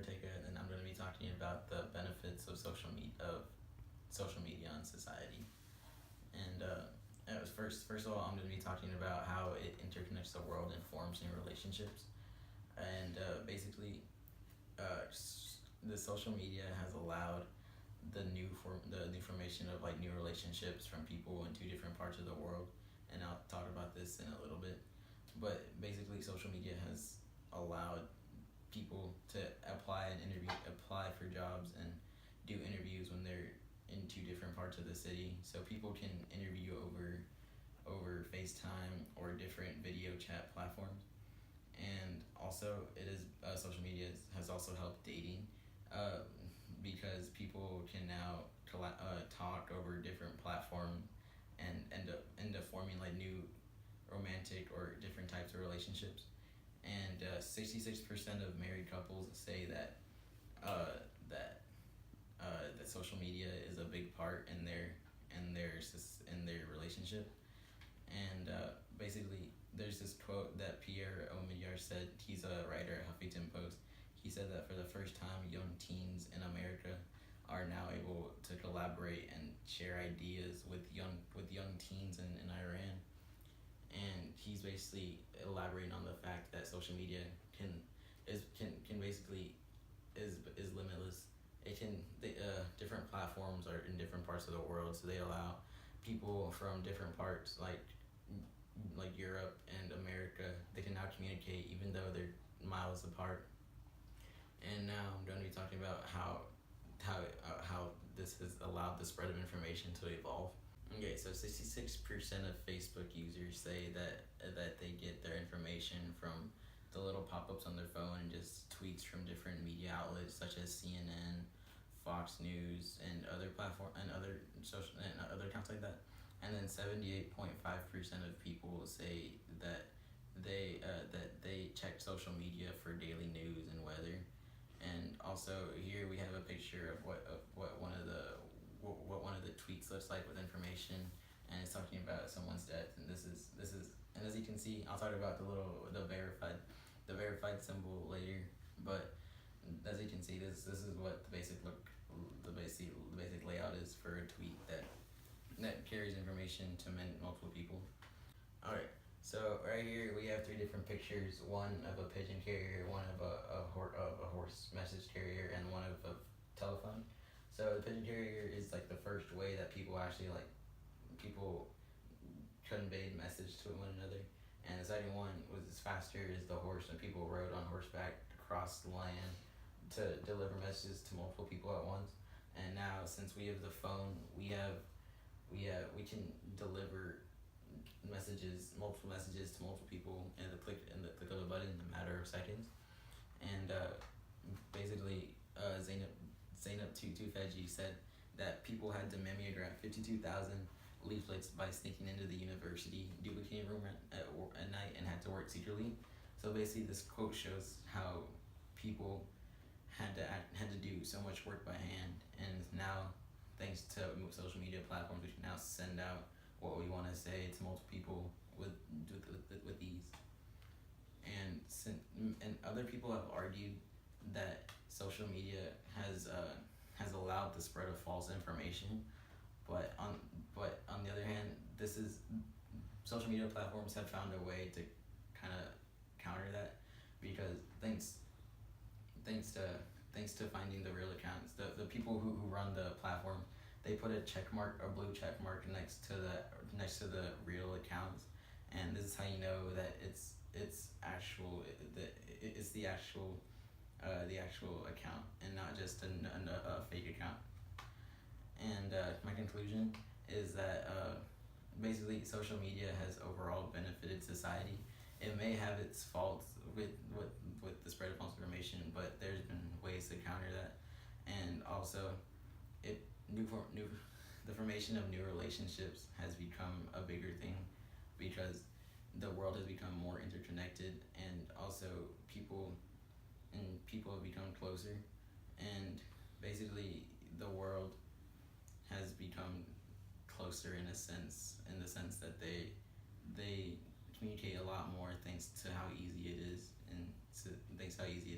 Ortega, and I'm going to be talking about the benefits of social media on society. And first of all, I'm going to be talking about how it interconnects the world and forms new relationships. And basically, the social media has allowed the new formation of like new relationships from people in two different parts of the world. And I'll talk about this in a little bit. But basically, social media has allowed people to apply for jobs, and do interviews when they're in two different parts of the city. So people can interview over FaceTime or different video chat platforms. And also, it is social media has also helped dating, because people can now talk over different platforms and end up forming like new romantic or different types of relationships. And 66% of married couples say that social media is a big part in their relationship. And basically, there's this quote that Pierre Omidyar said. He's a writer at Huffington Post. He said that for the first time, young teens in America are now able to collaborate and share ideas with young teens in Iran. And he's basically elaborating on the fact that social media can basically is limitless. Different platforms are in different parts of the world, so they allow people from different parts like Europe and America. They can now communicate even though they're miles apart. And now I'm going to be talking about how this has allowed the spread of information to evolve. Okay, so 66% of Facebook users say that they get their information from the little pop-ups on their phone and just tweets from different media outlets such as CNN, Fox News, and other other accounts like that. And then 78.5% of people say that they check social media for daily news and weather. And also here we have a picture of what one of the tweets looks like with information, and it's talking about someone's death. And this is and as you can see, I'll talk about the verified symbol later. But as you can see, this is what the basic layout is for a tweet that carries information to multiple people. All right. So right here we have three different pictures: one of a pigeon carrier, one of a horse message carrier, and one of a telephone. So the pigeon carrier is like the first way that people conveyed message to one another. And the second one was faster, is the horse, and people rode on horseback across the land to deliver messages to multiple people at once. And now, since we have the phone, we can deliver multiple messages to multiple people in the click of a button in a matter of seconds. And basically, Zainab Tufeji said that people had to mimeograph 52,000 leaflets by sneaking into the university duplicating room at night and had to work secretly. So basically, this quote shows how people had to do so much work by hand, and now, thanks to social media platforms, we can now send out what we want to say to multiple people with ease. And other people have argued that social media has allowed the spread of false information, but on the other hand, social media platforms have found a way to kind of counter that, because thanks to finding the real accounts, the people who run the platform, they put a blue check mark next to the real accounts, and this is how you know that it's the actual account and not just a fake account. And my conclusion is that basically social media has overall benefited society. It may have its faults with the spread of false information, but there's been ways to counter that. And also, the formation of new relationships has become a bigger thing, because the world has become more interconnected, and also people have become closer, and basically the world has become closer in the sense that they communicate a lot more thanks to how easy it is, and thanks to how easy